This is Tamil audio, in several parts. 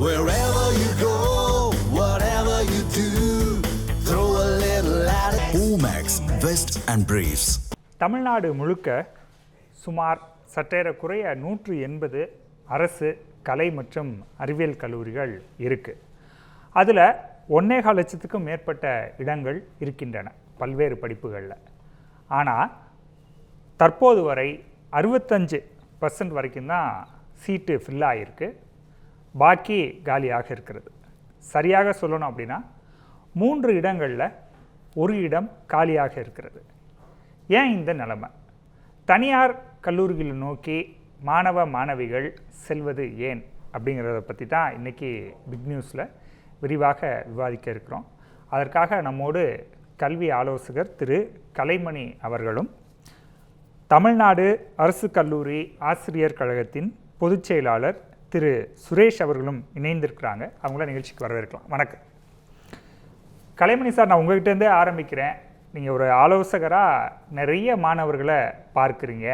Wherever you go, whatever you do, throw a little at it. Omax, Vest and Briefs. Tamil Nadu முழுக்க சுமார் சற்றேறக்குறைய 180 அரசு கலை மற்றும் அறிவியல் கல்லூரிகள் இருக்குது. அதில் 1.25 லட்சத்துக்கும் மேற்பட்ட இடங்கள் இருக்கின்றன பல்வேறு படிப்புகளில். ஆனால் தற்போது வரை 65% வரைக்கும் தான் சீட்டு ஃபில் ஆகிருக்கு, பாக்கி காலியாக இருக்கிறது. சரியாக சொல்லணும் அப்படின்னா 3 இடங்களில் 1 இடம் காலியாக இருக்கிறது. ஏன் இந்த நிலைமை? தனியார் கல்லூரிகளை நோக்கி மாணவ மாணவிகள் செல்வது ஏன் அப்படிங்கிறத பற்றி தான் இன்றைக்கி பிக் நியூஸில் விரிவாக விவாதிக்க இருக்கிறோம். அதற்காக நம்மோடு கல்வி ஆலோசகர் திரு கலைமணி அவர்களும், தமிழ்நாடு அரசு கல்லூரி ஆசிரியர் கழகத்தின் பொதுச் செயலாளர் திரு சுரேஷ் அவர்களும் இணைந்திருக்கிறாங்க. அவங்கள நிகழ்ச்சிக்கு வரவேற்கலாம். வணக்கம் கலைமணி சார். நான் உங்கள்கிட்டேருந்தே ஆரம்பிக்கிறேன். நீங்கள் ஒரு ஆலோசகராக நிறைய மாணவர்களை பார்க்குறீங்க,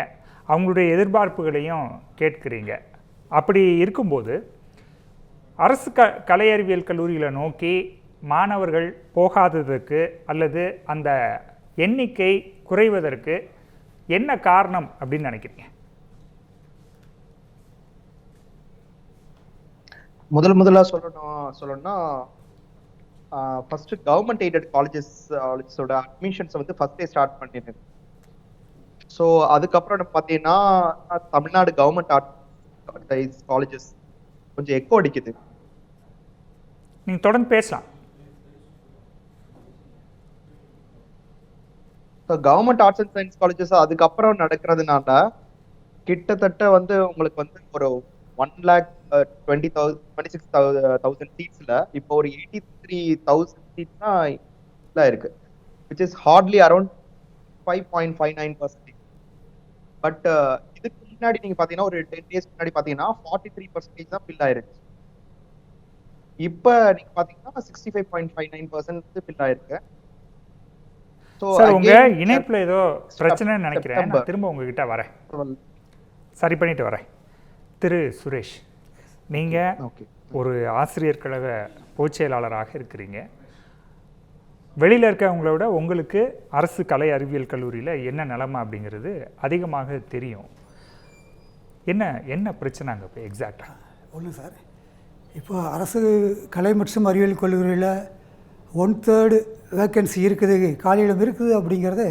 அவங்களுடைய எதிர்பார்ப்புகளையும் கேட்குறீங்க. அப்படி இருக்கும்போது அரசு கலை அறிவியல் கல்லூரிகளை நோக்கி மாணவர்கள் போகாததற்கு அல்லது அந்த எண்ணிக்கை குறைவதற்கு என்ன காரணம் அப்படின்னு நினைக்கிறீங்க? முதல்ல சொல்லணும்னா ஃபர்ஸ்ட் கவர்மெண்ட் எய்டட் காலேஜஸோட அட்மிஷன்ஸ் வந்து ஃபர்ஸ்டே ஸ்டார்ட் பண்ணிருந்தேன். ஸோ அதுக்கப்புறம் பார்த்தீங்கன்னா தமிழ்நாடு கவர்மெண்ட் ஆர்ட்ஸ் காலேஜஸ் கொஞ்சம் எக்கோ அடிக்குது. நீங்க தொடர்ந்து பேசலாம். Government arts and science colleges அதுக்கப்புறம் நடக்கிறதுனால கிட்டத்தட்ட வந்து உங்களுக்கு வந்து ஒரு 1,26,000 சீட்ஸ்ல இப்போ ஒரு 83,000 சீட்ஸ் தான் இருக்கு, which is hardly around 5.59%. But இதுக்கு முன்னாடி நீங்க பாத்தீங்கன்னா ஒரு 10 days முன்னாடி பாத்தீங்கன்னா 43% தான் ஃபில் ஆயிருச்சு. இப்ப நீங்க பாத்தீங்கன்னா 65.59% ஃபில் ஆயிருக்கு. சார், உங்க இணைப்புல ஏதோ பிரச்சனைன்னு நினைக்கிறேன். நான் திரும்ப உங்ககிட்ட வரேன், சரி பண்ணிட்டு வரேன். திரு சுரேஷ், நீங்கள் ஒரு ஆசிரியர் கழக பொதுச் செயலாளராக இருக்கிறீங்க. வெளியில் இருக்கவங்கள விட உங்களுக்கு அரசு கலை அறிவியல் கல்லூரியில் என்ன நிலைமை அப்படிங்கிறது அதிகமாக தெரியும். என்ன பிரச்சனைங்க இப்போ எக்ஸாக்டாக? ஒன்று சார், இப்போ அரசு கலை மற்றும் அறிவியல் கல்லூரியில் 1/3 வேக்கன்சி இருக்குது, காலியிடம் இருக்குது அப்படிங்கிறது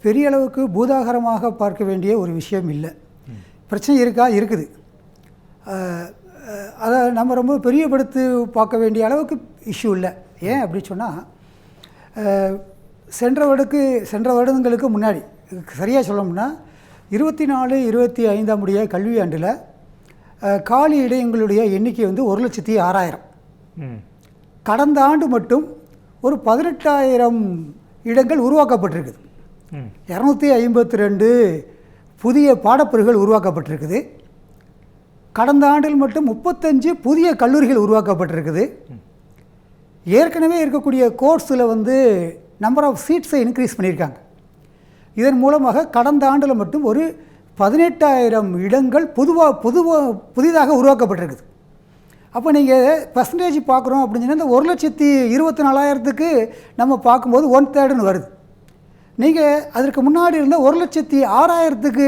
பெரிய அளவுக்கு பூதாகரமாக பார்க்க வேண்டிய ஒரு விஷயம் இல்லை. பிரச்சனை இருக்குது. அதை நம்ம ரொம்ப பெரியப்படுத்தி பார்க்க வேண்டிய அளவுக்கு இஷ்யூ இல்லை. ஏன் அப்படி சொன்னால், சென்ற வருடங்களுக்கு முன்னாடி சரியாக சொல்லணும்னா 24-25 கல்வியாண்டில் காலி இடையங்களுடைய எண்ணிக்கை வந்து 1,06,000. கடந்த ஆண்டு மட்டும் ஒரு 18,000 இடங்கள் உருவாக்கப்பட்டிருக்குது. 252 புதிய பாடப்பிரிவுகள் உருவாக்கப்பட்டிருக்குது. கடந்த ஆண்டில் மட்டும் 35 புதிய கல்லூரிகள் உருவாக்கப்பட்டிருக்குது. ஏற்கனவே இருக்கக்கூடிய கோர்ஸில் வந்து நம்பர் ஆஃப் சீட்ஸை இன்க்ரீஸ் பண்ணியிருக்காங்க. இதன் மூலமாக கடந்த ஆண்டில் மட்டும் ஒரு 18,000 இடங்கள் புதிதாக உருவாக்கப்பட்டிருக்குது. அப்போ நீங்கள் பர்சன்டேஜ் பார்க்குறோம் அப்படின்னு சொன்னால் இந்த 1,24,000க்கு நம்ம பார்க்கும்போது 1/3 வருது. நீங்கள் அதற்கு முன்னாடி இருந்த 1,06,000க்கு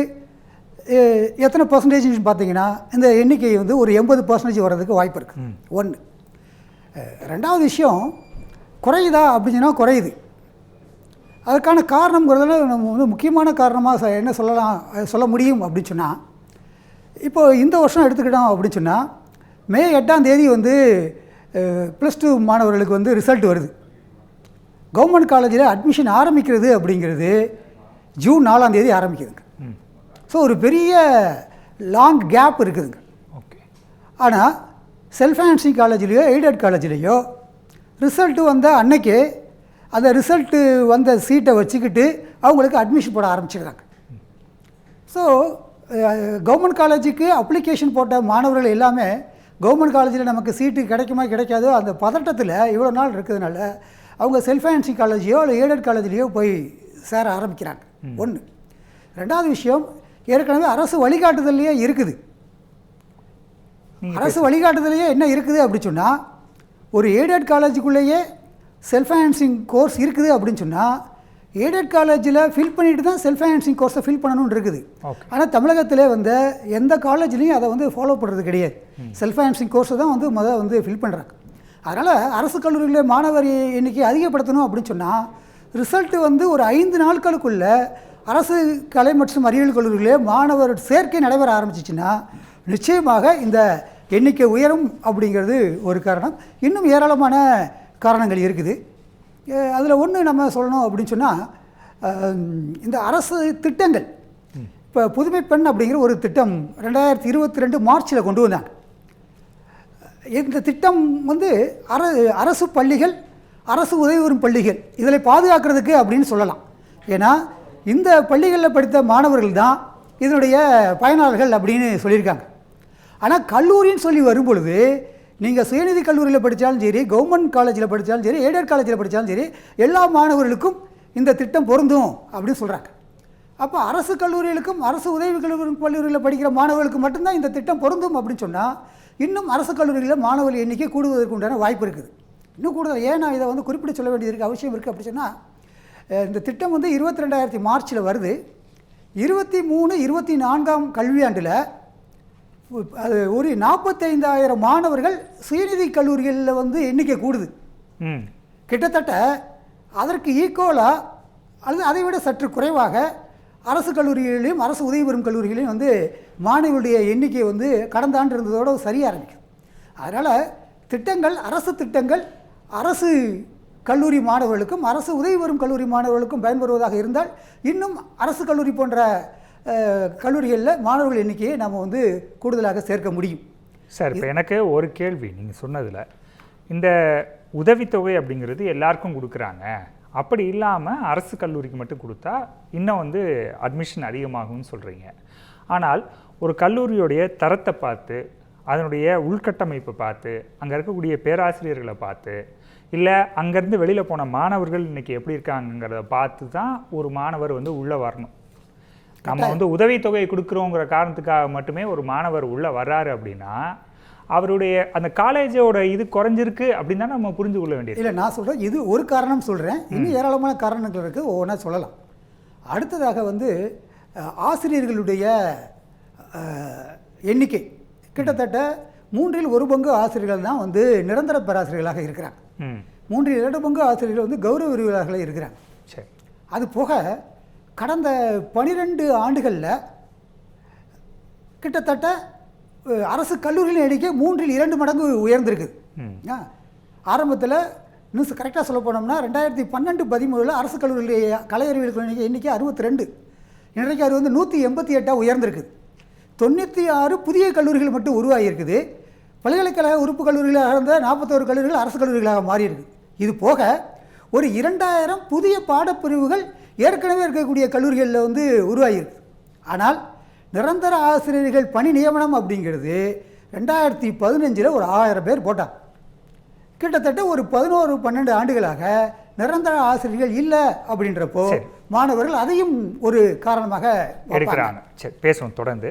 எத்தனை பர்சன்டேஜ்னு பார்த்தீங்கன்னா இந்த எண்ணிக்கை வந்து ஒரு 80% வர்றதுக்கு வாய்ப்பு இருக்குது. ஒன்று. ரெண்டாவது விஷயம், குறையுதா அப்படின்னா குறையுது. அதுக்கான காரணங்கிறதுல நம்ம வந்து முக்கியமான காரணமாக என்ன சொல்ல முடியும் அப்படின்னு சொன்னால், இப்போது இந்த வருஷம் எடுத்துக்கிட்டோம் அப்படின்னு சொன்னால் மே 8ஆம் தேதி வந்து +2 மாணவர்களுக்கு வந்து ரிசல்ட் வருது. கவர்மெண்ட் காலேஜில் அட்மிஷன் ஆரம்பிக்கிறது அப்படிங்கிறது ஜூன் 4ஆம் தேதி ஆரம்பிக்குதுங்க. ஸோ ஒரு பெரிய லாங் கேப் இருக்குதுங்க. ஓகே. ஆனால் செல்ஃப் ஃபைனான்சிங் காலேஜ்லேயோ எய்டட் காலேஜ்லேயோ ரிசல்ட்டு வந்த அன்னைக்கே அந்த ரிசல்ட்டு வந்த சீட்டை வச்சுக்கிட்டு அவங்களுக்கு அட்மிஷன் போட ஆரம்பிச்சிடுறாங்க. ஸோ கவர்மெண்ட் காலேஜுக்கு அப்ளிகேஷன் போட்ட மாணவர்கள் எல்லாமே கவர்மெண்ட் காலேஜில் நமக்கு சீட்டு கிடைக்குமா கிடைக்காதோ அந்த பதட்டத்தில் இவ்வளோ நாள் இருக்கிறதுனால அவங்க செல்ஃப் ஃபைனான்சிங் காலேஜையோ இல்லை எய்டட் காலேஜ்லேயோ போய் சேர ஆரம்பிக்கிறாங்க. ஒன்று. ரெண்டாவது விஷயம், ஏற்கனவே அரசு வழிகாட்டுதல்லையே இருக்குது. அரசு வழிகாட்டுதலையே என்ன இருக்குது அப்படின்னு சொன்னால், ஒரு எய்டட் காலேஜுக்குள்ளேயே செல்ஃப் ஃபைனான்சிங் கோர்ஸ் இருக்குது அப்படின்னு சொன்னால், எய்டட் காலேஜில் ஃபில் பண்ணிட்டு தான் செல்ஃப் ஃபைனான்சிங் கோர்ஸை ஃபில் பண்ணணும்னு இருக்குது. ஆனால் தமிழகத்தில் வந்து எந்த காலேஜ்லேயும் அதை வந்து ஃபாலோ பண்ணுறது கிடையாது. செல்ஃப் ஃபைனான்சிங் கோர்ஸை தான் வந்து ஃபில் பண்ணுறாங்க. அதனால் அரசு கல்லூரிகளில் மாணவர் எண்ணிக்கை அதிகப்படுத்தணும் அப்படின்னு சொன்னால், ரிசல்ட்டு வந்து ஒரு 5 நாட்களுக்குள்ள அரசு கலை மற்றும் அறிவியல் கல்லூரிகளே மாணவர் சேர்க்கை நடைபெற ஆரம்பிச்சிச்சுன்னா நிச்சயமாக இந்த எண்ணிக்கை உயரும் அப்படிங்கிறது ஒரு காரணம். இன்னும் ஏராளமான காரணங்கள் இருக்குது. அதில் ஒன்று நம்ம சொல்லணும் அப்படின்னு சொன்னால், இந்த அரசு திட்டங்கள், இப்போ புதுமை பெண் அப்படிங்கிற ஒரு திட்டம் 2022 மார்ச்சில் கொண்டு வந்தாங்க. இந்த திட்டம் வந்து அரசு பள்ளிகள், அரசு உதவி பெறும் பள்ளிகள் இதில் பாதுகாக்கிறதுக்கு அப்படின்னு சொல்லலாம். ஏன்னா இந்த பள்ளிகளில் படித்த மாணவர்கள் தான் இதனுடைய பயனாளர்கள் அப்படின்னு சொல்லியிருக்காங்க. ஆனால் கல்லூரின்னு சொல்லி வரும்பொழுது, நீங்கள் சுயநிதி கல்லூரியில் படித்தாலும் சரி, கவர்மெண்ட் காலேஜில் படித்தாலும் சரி, எய்டட் காலேஜில் படித்தாலும் சரி, எல்லா மாணவர்களுக்கும் இந்த திட்டம் பொருந்தும் அப்படின்னு சொல்கிறாங்க. அப்போ அரசு கல்லூரிகளுக்கும் அரசு உதவி கல்லூரியில் படிக்கிற மாணவர்களுக்கு மட்டும்தான் இந்த திட்டம் பொருந்தும் அப்படின்னு சொன்னால், இன்னும் அரசு கல்லூரிகளில் மாணவர் எண்ணிக்கை கூடுவதற்கு உண்டான வாய்ப்பு இருக்குது. இன்னும் கூடுதல் ஏன் நான் இதை வந்து குறிப்பிட்டு சொல்ல வேண்டியது அவசியம் இருக்குது அப்படின்னு சொன்னால், இந்த திட்டம் வந்து 22 மார்ச்சில் வருது. 23-24 கல்வியாண்டில் அது ஒரு 45,000 மாணவர்கள் சுயநிதி கல்லூரிகளில் வந்து எண்ணிக்கை கூடுது. கிட்டத்தட்ட அதற்கு ஈக்குவலாக அல்லது அதை விட சற்று குறைவாக அரசு கல்லூரிகளிலும் அரசு உதவி பெறும் கல்லூரிகளையும் வந்து மாணவர்களுடைய எண்ணிக்கை வந்து கடந்த ஆண்டு இருந்ததோடு சரிய ஆரம்பிக்கும். அதனால் திட்டங்கள், அரசு திட்டங்கள் அரசு கல்லூரி மாணவர்களுக்கும் அரசு உதவி பெறும் கல்லூரி மாணவர்களுக்கும் பயன்பெறுவதாக இருந்தால் இன்னும் அரசு கல்லூரி போன்ற கல்லூரிகளில் மாணவர்கள் எண்ணிக்கையை நம்ம வந்து கூடுதலாக சேர்க்க முடியும். சார், இப்போ எனக்கு ஒரு கேள்வி. நீங்கள் சொன்னதில் இந்த உதவித்தொகை அப்படிங்கிறது எல்லாருக்கும் கொடுக்குறாங்க, அப்படி இல்லாமல் அரசு கல்லூரிக்கு மட்டும் கொடுத்தா இன்னும் வந்து அட்மிஷன் அதிகமாகும்னு சொல்கிறீங்க. ஆனால் ஒரு கல்லூரியோடைய தரத்தை பார்த்து, அதனுடைய உள்கட்டமைப்பை பார்த்து, அங்கே இருக்கக்கூடிய பேராசிரியர்களை பார்த்து, இல்லை அங்கேருந்து வெளியில் போன மாணவர்கள் இன்றைக்கி எப்படி இருக்காங்கிறத பார்த்து தான் ஒரு மாணவர் வந்து உள்ளே வரணும். நம்ம வந்து உதவித்தொகை கொடுக்குறோங்கிற காரணத்துக்காக மட்டுமே ஒரு மாணவர் உள்ளே வர்றாரு அப்படின்னா அவருடைய அந்த காலேஜோட இது குறைஞ்சிருக்கு அப்படின்னு தான் நம்ம புரிஞ்சு கொள்ள வேண்டியது. இல்லை, நான் சொல்கிறேன், இது ஒரு காரணம் சொல்கிறேன். இன்னும் ஏராளமான காரணங்கள் இருக்குது, ஒவ்வொன்றா சொல்லலாம். அடுத்ததாக வந்து ஆசிரியர்களுடைய எண்ணிக்கை கிட்டத்தட்ட 1/3 ஆசிரியர்கள் தான் வந்து நிரந்தர பேராசிரியர்களாக இருக்கிறாங்க. 3/2 ஆசிரியர்கள் வந்து கௌரவ விரிவுரையாளர்களாக இருக்கிறாங்க. சரி, அது போக கடந்த 12 ஆண்டுகளில் கிட்டத்தட்ட அரசு கல்லூரிகளின் எண்ணிக்கை 3/2 மடங்கு உயர்ந்திருக்குது. ஆரம்பத்தில் இன்னும் கரெக்டாக சொல்ல போனோம்னா 2012-13 அரசு கல்லூரிகளுடைய கலை அறிவியல் எண்ணிக்கை 62, இன்றைக்கு அது வந்து 188 உயர்ந்திருக்குது. 96 புதிய கல்லூரிகள் மட்டும் உருவாகியிருக்குது. பல்கலைக்கழக உறுப்பு கல்லூரிகளாக இருந்த 41 கல்லூரிகள் அரசு கல்லூரிகளாக மாறியிருக்கு. இது போக ஒரு 2000 புதிய பாடப்பிரிவுகள் ஏற்கனவே இருக்கக்கூடிய கல்லூரிகளில் வந்து உருவாகியிருக்கு. ஆனால் நிரந்தர ஆசிரியர்கள் பணி நியமனம் அப்படிங்கிறது 2015 ஒரு 1000 பேர் போட்டாங்க. கிட்டத்தட்ட ஒரு 11-12 ஆண்டுகளாக நிரந்தர ஆசிரியர்கள் இல்லை அப்படின்றப்போ மாணவர்கள் அதையும் ஒரு காரணமாக எடுக்கிறாங்க. சரி, பேசுவோம் தொடர்ந்து.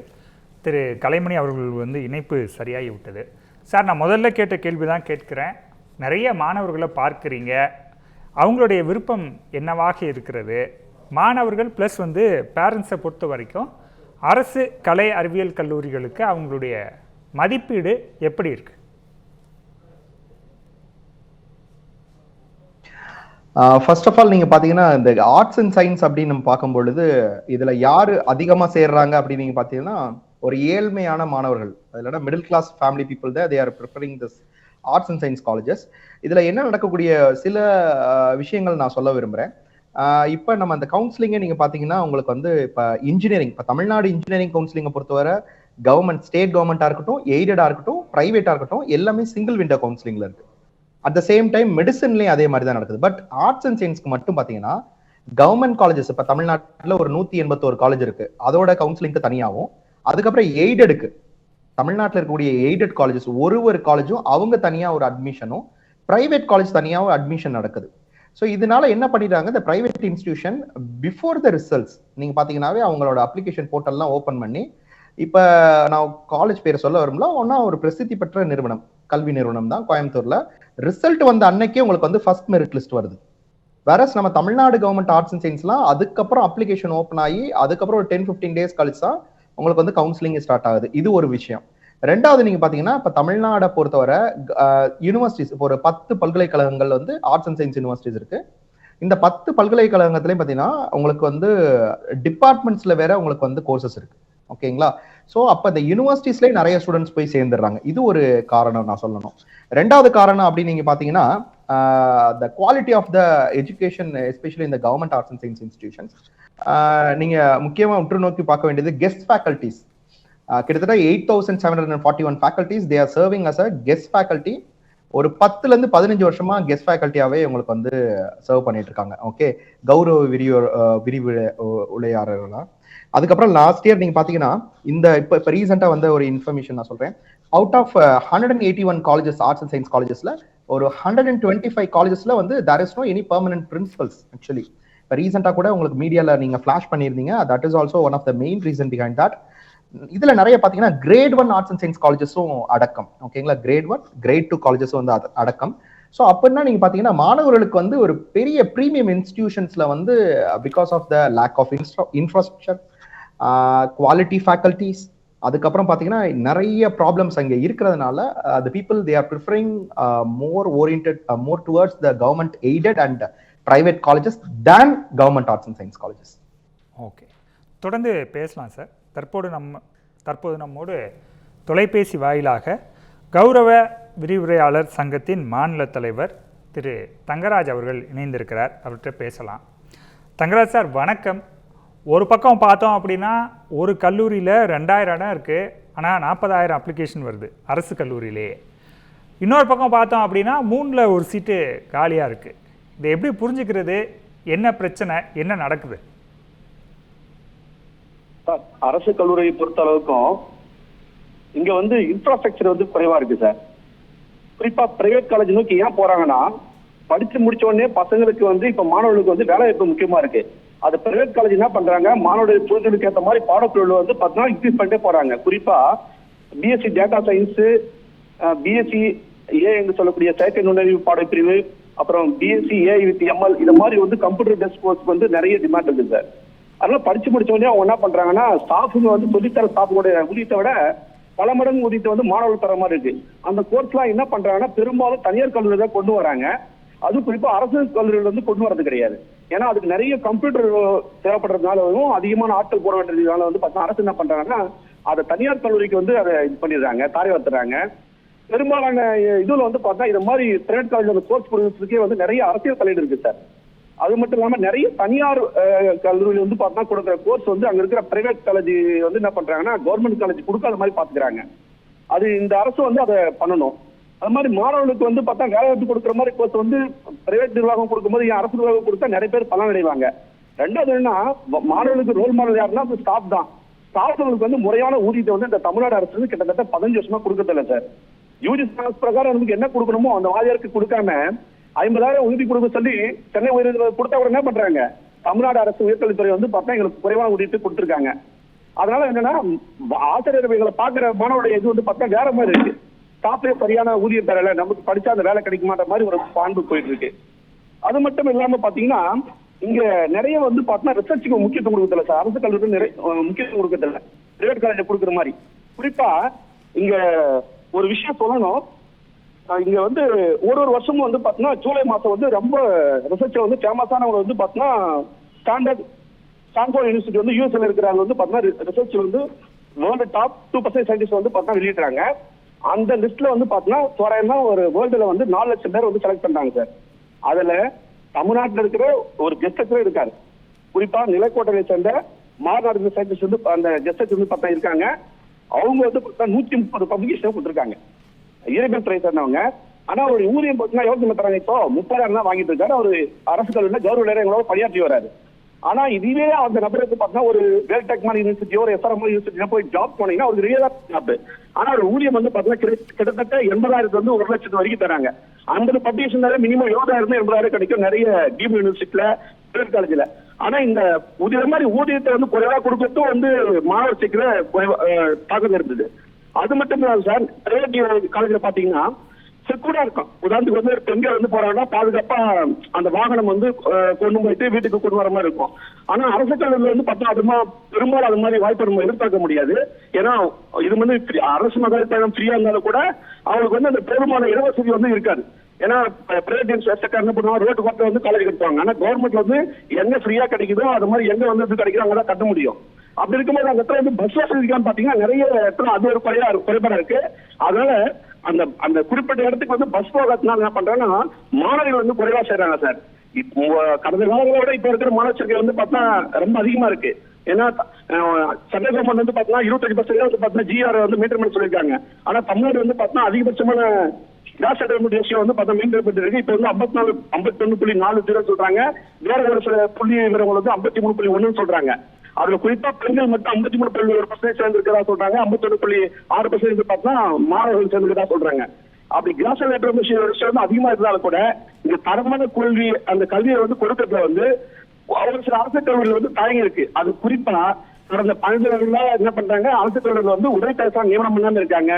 திரு கலைமணி அவர்கள் வந்து இணைப்பு சரியாகி விட்டது. சார், நான் முதல்ல கேட்ட கேள்வி தான் கேட்குறேன். நிறைய மாணவர்களை பார்க்குறீங்க, அவங்களுடைய விருப்பம் என்னவாக இருக்கிறது? மாணவர்கள் ப்ளஸ் வந்து பேரண்ட்ஸை பொறுத்த வரைக்கும் அரசு கலை அறிவியல் கல்லூரிகளுக்கு அவங்களுடைய மதிப்பீடு எப்படி இருக்கு? ஃபர்ஸ்ட் ஆஃப் ஆல் நீங்கள் பார்த்தீங்கன்னா இந்த ஆர்ட்ஸ் அண்ட் சயின்ஸ் அப்படின்னு நம்ம பார்க்கும் பொழுது இதில் யார் அதிகமாக சேர்றாங்க அப்படின்னு நீங்கள் பார்த்தீங்கன்னா ஒரு ஏழ்மையான மாணவர்கள், அதில் மிடில் கிளாஸ் ஃபேமிலி பீப்புள் தான் they are preferring this arts and science colleges. இதில் என்ன நடக்கக்கூடிய சில விஷயங்கள் நான் சொல்ல விரும்புகிறேன். இப்போ நம்ம அந்த கவுன்சிலிங்கை நீங்கள் பார்த்தீங்கன்னா உங்களுக்கு வந்து இப்போ இன்ஜினியரிங், இப்போ தமிழ்நாடு இன்ஜினியரிங் கவுன்சிலிங்கை பொறுத்தவரை கவர்மெண்ட், ஸ்டேட் கவர்மெண்ட்டாக இருக்கட்டும், எய்டடாக இருக்கட்டும், ப்ரைவேட்டாக இருக்கட்டும், எல்லாமே சிங்கிள் விண்டோ கவுன்சிலிங்கில் இருக்குது. அட் த சேம் டைம் மெடிசன்லேயும் அதே மாதிரி தான் நடக்குது. பட் ஆர்ட்ஸ் அண்ட் சயின்ஸ்க்கு மட்டும் பார்த்தீங்கன்னா கவர்மெண்ட் காலேஜஸ் இப்போ தமிழ்நாட்டில் ஒரு 181 காலேஜ் இருக்குது, அதோட கவுன்சிலிங்க்கு தனியாகவும், அதுக்கப்புறம் எய்டடுக்கு தமிழ்நாட்டில் இருக்கக்கூடிய எய்டட் காலேஜஸ் ஒரு காலேஜும் அவங்க தனியாக ஒரு அட்மிஷனும், பிரைவேட் காலேஜ் தனியாக அட்மிஷன் நடக்குது. ஸோ இதனால என்ன பண்ணிடுறாங்க, இந்த private institution before the results நீங்கள் பார்த்தீங்கன்னாவே அவங்களோட அப்ளிகேஷன் போர்ட்டல்லாம் ஓப்பன் பண்ணி இப்ப நான் காலேஜ் பேரை சொல்ல வரும்ல, ஒன்னா ஒரு பிரசித்தி பெற்ற நிறுவனம், கல்வி நிறுவனம் தான் கோயம்புத்தூர்ல. ரிசல்ட் வந்த அன்னைக்கே உங்களுக்கு வந்து ஃபர்ஸ்ட் மெரிட் லிஸ்ட் வருது. வேறஸ் நம்ம தமிழ்நாடு கவர்மெண்ட் ஆர்ட்ஸ் அண்ட் சயின்ஸ்லாம் அதுக்கப்புறம் அப்ளிகேஷன் ஓப்பன் ஆகி அதுக்கப்புறம் ஒரு 10-15 டேஸ் கழிச்சு தான் உங்களுக்கு வந்து கவுன்சிலிங் ஸ்டார்ட் ஆகுது. இது ஒரு விஷயம். ரெண்டாவது நீங்க பாத்தீங்கன்னா இப்ப தமிழ்நாடை பொறுத்தவரை யூனிவர்சிட்டிஸ் இப்போ ஒரு 10 பல்கலைக்கழகங்கள் வந்து ஆர்ட்ஸ் அண்ட் சயின்ஸ் யூனிவர்சிட்டிஸ் இருக்கு. இந்த 10 பல்கலைக்கழகத்திலையும் பாத்தீங்கன்னா உங்களுக்கு வந்து டிபார்ட்மெண்ட்ஸ்ல வேற உங்களுக்கு வந்து கோர்சஸ் இருக்கு. ஓகேங்களா? ஸோ அப்ப இந்த யூனிவர்சிட்டிஸ்லயே நிறைய ஸ்டூடெண்ட்ஸ் போய் சேர்ந்துடுறாங்க. இது ஒரு காரணம் நான் சொல்லணும். ரெண்டாவது காரணம் அப்படின்னு நீங்க பாத்தீங்கன்னா the quality of the education, especially in the government arts and science institutions, நீங்க முக்கியமா உற்று நோக்கி பார்க்க வேண்டியது கெஸ்ட் ஃபேக்கல்டிஸ். கிட்டத்தட்ட 8,741 faculties they are serving as a guest faculty. ஒரு 10ல இருந்து 15 வருஷமா கெஸ்ட் ஃபேக்கல்ட்டியாவே உங்களுக்கு வந்து சர்வ் பண்ணிட்டு இருக்காங்க. ஓகே, கௌரவ விரிவு உரையாளர்களா. அதுக்கப்புறம் லாஸ்ட் இயர் நீங்க பாத்தீங்கன்னா இந்த இப்ப ரீசெண்டா வந்த ஒரு இன்ஃபர்மேஷன் நான் சொல்றேன். Out of 181 colleges, arts and science காலேஜஸ்ல ஒரு 125 காலேஜஸ்ல வந்து there is no any permanent principals actually. இப்போ ரீசெண்டா கூட உங்களுக்கு மீடியால நீங்க ஃபிளாஷ் பண்ணியிருந்தீங்க. that is also one of the main reason behind that. இதுல நிறைய பாத்தீங்கன்னா கிரேட் 1 ஆர்ட்ஸ் அண்ட் சயின்ஸ் காலேஜஸும் அடக்கம். ஓகேங்களா? கிரேட் 1, கிரேட் 2 காலேஜஸும் வந்து அடக்கம். ஸோ அப்படின்னா நீங்க பாத்தீங்கன்னா மாணவர்களுக்கு வந்து ஒரு பெரிய ப்ரீமியம் இன்ஸ்டிடியூஷன்ஸ்ல வந்து because of the lack of infrastructure, quality faculties, அதுக்கப்புறம் பாத்தீங்கன்னா நிறைய ப்ராப்ளம்ஸ் அங்க இருக்கிறதுனால the people they are preferring more oriented more towards the government aided and private colleges than government arts and science colleges. Okay, தொடர்ந்து பேசலாம் சார். தற்போது நம்மோடு தொலைபேசி வாயிலாக கௌரவ விரிவுரையாளர் சங்கத்தின் மாநில தலைவர் திரு தங்கராஜ் அவர்கள் இணைந்திருக்கிறார். அவர்கிட்ட பேசலாம். தங்கராஜ் சார் வணக்கம். ஒரு பக்கம் பார்த்தோம் அப்படின்னா ஒரு கல்லூரியில் 2000 இடம் இருக்குது, ஆனால் 40,000 அப்ளிகேஷன் வருது அரசு கல்லூரியிலேயே. இன்னொரு பக்கம் பார்த்தோம் அப்படின்னா 3ல் ஒரு சீட்டு காலியாக இருக்குது. இதை எப்படி புரிஞ்சுக்கிறது? என்ன பிரச்சனை, என்ன நடக்குது? அரசு கல்லூரியை பொறுத்த அளவுக்கும் இங்க வந்து இன்ஃப்ராஸ்ட்ரக்சர் வந்து குறைவா இருக்கு சார். குறிப்பா பிரைவேட் காலேஜ் நோக்கி ஏன் போறாங்கன்னா, படிச்சு முடிச்ச உடனே பசங்களுக்கு வந்து இப்ப மாணவர்களுக்கு வந்து வேலை வாய்ப்பு முக்கியமா இருக்கு. அது பிரைவேட் காலேஜ் என்ன பண்றாங்க, மாணவருடைய சூழ்நிலைக்கு ஏற்ற மாதிரி பாடப்பிரிவுல வந்து 10 நாள் இன்க்ரீஸ் பண்ணிட்டே போறாங்க. குறிப்பா BSc data science, BSc A என்று சொல்லக்கூடிய செயற்கை நுண்ணறிவு பாடப்பிரிவு, அப்புறம் பிஎஸ்சி ஏ வித் எம்எல், இது மாதிரி வந்து கம்ப்யூட்டர் பேஸ்ட் கோர்ஸ்க்கு வந்து நிறைய டிமாண்ட் இருக்கு சார். அதனால படிச்சு முடிச்ச உடனே அவங்க என்ன பண்றாங்கன்னா, ஸ்டாஃபுங்க வந்து சொல்லித்தர ஸ்டாஃபோட ஊதியத்தை விட பல மடங்கு ஊதியத்தை வந்து மாணவர்கள் தர மாதிரி இருக்கு. அந்த கோர்ஸ்லாம் என்ன பண்றாங்கன்னா பெரும்பாலும் தனியார் கல்லூரியில தான் கொண்டு வராங்க. அது குறிப்பா அரசு கல்லூரியில வந்து கொண்டு வரது கிடையாது. ஏன்னா அதுக்கு நிறைய கம்ப்யூட்டர் தேவைப்படுறதுனாலும் அதிகமான ஆட்கள் போட வேண்டியதுனால வந்து பார்த்தா அரசு என்ன பண்றாங்கன்னா அதை தனியார் கல்லூரிக்கு வந்து அதை இது பண்ணிடுறாங்க, தாரை வத்துறாங்க. பெரும்பாலான இதுல வந்து பார்த்தா இது மாதிரி பிரைவேட் காலேஜ் கோர்ஸ் கொடுக்கறதுக்கே வந்து நிறைய அரசியல் தலையீடு இருக்கு சார். அது மட்டும் இல்லாம நிறைய தனியார் கல்லூரியில் வந்து பார்த்தா கொடுக்குற கோர்ஸ் வந்து அங்க இருக்கிற பிரைவேட் காலேஜ் வந்து என்ன பண்றாங்கன்னா கவர்மெண்ட் காலேஜ் கொடுக்காத மாதிரி பாத்துக்கிறாங்க. அது இந்த அரசு வந்து அதை பண்ணணும். அது மாதிரி மாணவர்களுக்கு வந்து பார்த்தா வேலை வாய்ப்பு கொடுக்குற மாதிரி கோர்ஸ் வந்து பிரைவேட் நிர்வாகம் கொடுக்கும்போது அரசு நிர்வாகம் கொடுத்தா நிறைய பேர் பலன் அடைவாங்க. ரெண்டாவது என்னன்னா, மாணவர்களுக்கு ரோல் மாடல் யாருன்னா ஸ்டாஃப் தான். ஸ்டாஃப்களுக்கு வந்து முறையான ஊதியத்தை வந்து இந்த தமிழ்நாடு அரசு வந்து கிட்டத்தட்ட 15 வருஷமா கொடுக்கறதில்ல சார். யூஜிசி பிரகாரம் நமக்கு என்ன கொடுக்கணுமோ அந்த வாதியாருக்கு கொடுக்காம 50,000 ஊதிய கொடுக்க சொல்லி சென்னை உயர்நீதிமன்றம் கொடுத்தா கூட என்ன பண்றாங்க, தமிழ்நாடு அரசு உயர்கல்வித்துறை வந்து பார்த்தா எங்களுக்கு குறைவான ஊதியத்தை கொடுத்துருக்காங்க. அதனால என்னன்னா ஆசிரியர்களை பாக்குற மாணவருடைய இது வந்து பார்த்தா வேற மாதிரி இருக்கு. ஸ்டாஃபே சரியான ஊதியம் தரல, நமக்கு படிச்சா அந்த வேலை கிடைக்க மாட்ட மாதிரி ஒரு பான்பு போயிட்டு இருக்கு. அது மட்டும் இல்லாம பாத்தீங்கன்னா இங்க நிறைய வந்து பார்த்தா ரிசர்ச்சுக்கு முக்கியத்துவம் கொடுக்கறதில்ல சார். அரசு கல்லூரி நிறைய முக்கியத்துவம் கொடுக்கறதில்ல, பிரைவேட் காலேஜ் கொடுக்குற மாதிரி. குறிப்பா இங்க ஒரு விஷயம் சொல்லணும், இங்க வந்து ஒரு வருஷமும் வந்து பாத்தீங்கன்னா ஜூலை மாசம் வந்து ரொம்ப ரிசர்ச் வந்து ஃபேமஸானவங்க வந்து பாத்தீங்கன்னா ஸ்டான்ஃபோர்ட் யூனிவர்சிட்டி வந்து யூஎஸ்ல இருக்கிறாங்க வந்து பாத்தீங்கன்னா ரிசர்ச் வந்து வேர்ல்டு டாப் 2% சயின்டிஸ்ட் வந்து பாத்தீங்கன்னா வெளியிடுறாங்க. அந்த லிஸ்ட்ல வந்து பாத்தீங்கன்னா தோராயமா ஒரு வேர்ல்டுல வந்து 4 லட்சம் பேர் வந்து செலக்ட் பண்றாங்க சார். அதுல தமிழ்நாட்டில் இருக்கிற ஒரு கெஸ்ட் இருக்காரு. குறிப்பா நிலக்கோட்டையை சேர்ந்த மாநாடு சயின்டிஸ்ட் வந்து அந்த கெஸ்ட் வந்து பார்த்தா இருக்காங்க. அவங்க வந்து 130 பப்ளிகேஷன் கொடுத்துருக்காங்க, இயற்பியல் துறை சேர்ந்தவங்க. ஆனா அவருடைய ஊதியம் பார்த்தீங்கன்னா யோசனை தராங்க. இப்போ 30,000 தான் வாங்கிட்டு இருக்காரு. அவரு அரசு கல்லூரியில் கௌரவ எங்களோட பணியாற்றி வராரு. ஆனா இதுவே அந்த நபருக்கு பார்த்தீங்கன்னா ஒரு வேல்டெக்மான் யூனிவர்சிட்டியோ ஒரு எஸ்ஆர்எம் யூனிவர்சிட்டியோ போய் ஜாப் போனீங்கன்னா அவருக்கு ரியலா ஜாப். ஆனா ஒரு ஊதியம் வந்து பாத்தீங்கன்னா கிட்டத்தட்ட 80,000 வந்து 1 லட்சத்து வரைக்கும் தராங்க. 50 பப்ளிகேஷன் மினிமம் 70,000 80,000 கிடைக்கும் நிறைய டீம் யூனிவர்சிட்டியில பிரைவேட் காலேஜ்ல. ஆனா இந்த மாதிரி ஊதியத்தை வந்து குறைவா கொடுக்கறதும் வந்து மாணவர் சேர்க்கை தாக்கம் இருந்தது. அது மட்டும் இல்லாம சார், பிரைவேட் காலேஜ்ல பாத்தீங்கன்னா செக்யூர்டா இருக்கும். உதாரணத்துக்கு வந்து பெண்கள் வந்து போறாங்கன்னா பாதுகாப்பா அந்த வாகனம் வந்து கொண்டு போயிட்டு வீட்டுக்கு கொண்டு வர மாதிரி இருக்கும். ஆனா அரசு கல்லூரியில வந்து பார்த்தா பெரும்பாலும் அது மாதிரி வாய்ப்பு நம்ம எதிர்பார்க்க முடியாது. ஏன்னா இது வந்து அரசு மகளிர் பயணம் ஃப்ரீயா இருந்தாலும் கூட அவங்களுக்கு வந்து அந்த போதுமான இடவசதி வந்து இருக்காது. ஏன்னா பிரைவேட் செக்டர் என்ன பண்ணுவாங்க, ரோட்டு பக்கம் வந்து காலேஜ் கட்டுவாங்க. ஆனா கவர்மெண்ட்ல வந்து எங்க ஃப்ரீயா கிடைக்குதோ அது மாதிரி எங்க வந்து இது கிடைக்குதோ அங்கதான் கட்ட முடியும். அப்படி இருக்கும்போது அந்த இடத்துல வந்து பஸ் வசதிக்கான்னு பாத்தீங்கன்னா நிறைய இடத்துல அது ஒரு குறைபாடா இருக்கு. அதனால அந்த அந்த குறிப்பிட்ட இடத்துக்கு வந்து பஸ் போகாதனால என்ன பண்றாங்கன்னா மாணவர்கள் வந்து குறைவா செய்யறாங்க சார். இப்போ கடந்த காலங்களை விட இப்ப இருக்கிற மாணவர் சேர்க்கை வந்து பார்த்தா ரொம்ப அதிகமா இருக்கு. ஏன்னா சென்ட்ரல் கவர்மெண்ட் வந்து பாத்தீங்கன்னா 25% வந்து பாத்தீங்கன்னா ஜிஆர் வந்து மெயின்டைன் பண்ண சொல்லியிருக்காங்க. ஆனா தமிழ்நாடு வந்து பாத்தீங்கன்னா அதிகபட்சமான கிராஸ் செட்டில்மெண்ட் ரேஷியோ வந்து பார்த்தா மெயின்டைன் பண்ணிட்டு இருக்கு. இப்ப வந்து 51.40 சொல்றாங்க. வேற ஒரு சில புள்ளி விவரங்கள் வந்து 53.1 சொல்றாங்க. அதுல குறிப்பா பெண்கள் மட்டும் 53.1% சேர்ந்திருக்கிறதா சொல்றாங்க. 51.6% பார்த்தா மாணவர்கள் சேர்ந்திருக்கிறதா சொல்றாங்க. அப்படி கிராஸ் செட்டில்மெண்ட் வந்து அதிகமா இருந்தாலும் கூட இந்த தரமான கல்வி அந்த கல்வியை வந்து கொடுக்கறதுல வந்து ஒரு சில அரசு கல்லூரிகள் வந்து தயங்கி இருக்கு. அது குறிப்பா கடந்த 15 வருடங்களா என்ன பண்றாங்க, அரசு கல்லூரிகள் வந்து உதவித்தாரா நியமனம் பண்ணாம இருக்காங்க.